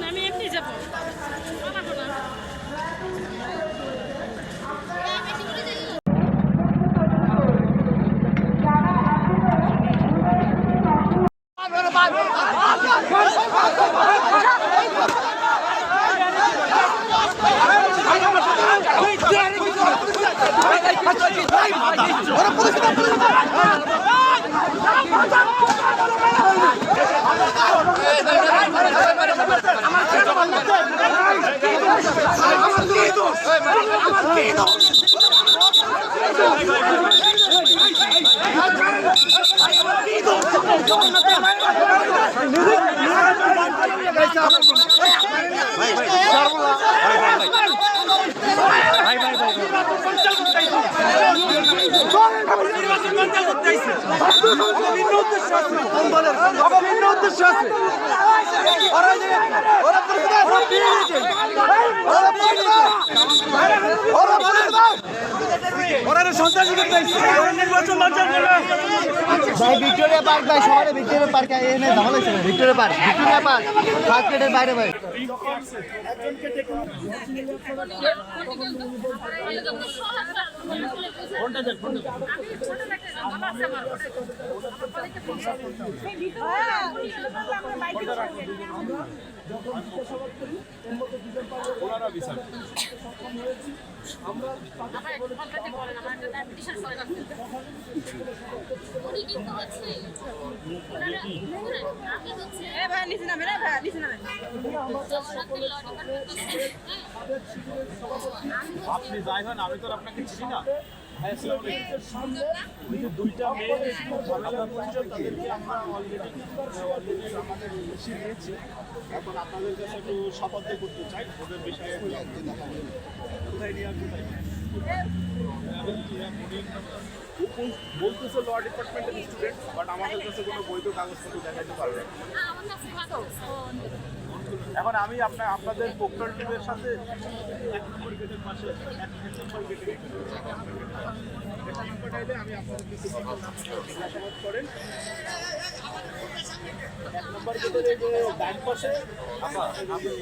আমি এমনি যাবো ভিক্টোরিয়া পার্ক ভাই সবাই ভিক্টোরিয়া পার্ক এনে ঝামেলা ছিল ভিক্টোরিয়া পার্ক ফার্স্ট গেটের বাইরে ভাই আপনি যাই হন আমি তো আপনাকে চিনি না। দুইটা মেয়ে ঝামেলা করছে তাদেরকে আমরা অলরেডি আমাদের বেশি নিয়েছি। এখন আপনাদের কাছে একটু শপথ করতে চাই ওদের বিষয়ে কোথায় নিয়ে আসবে বলতেছে ল ডিপার্টমেন্টের স্টুডেন্ট, বাট আমাদের কাছে কোনো বৈধ কাগজপত্র দেখাতে পারবে না। এখন আমি আপনাদের পোক্টর টিমের সাথে 1 নম্বর গেটের পাশে 1 নম্বর গেটে আমি আপনাদের জিজ্ঞাসাবাদ করেন 1 নম্বর গেটের এই যে ডান পাশে আমাদের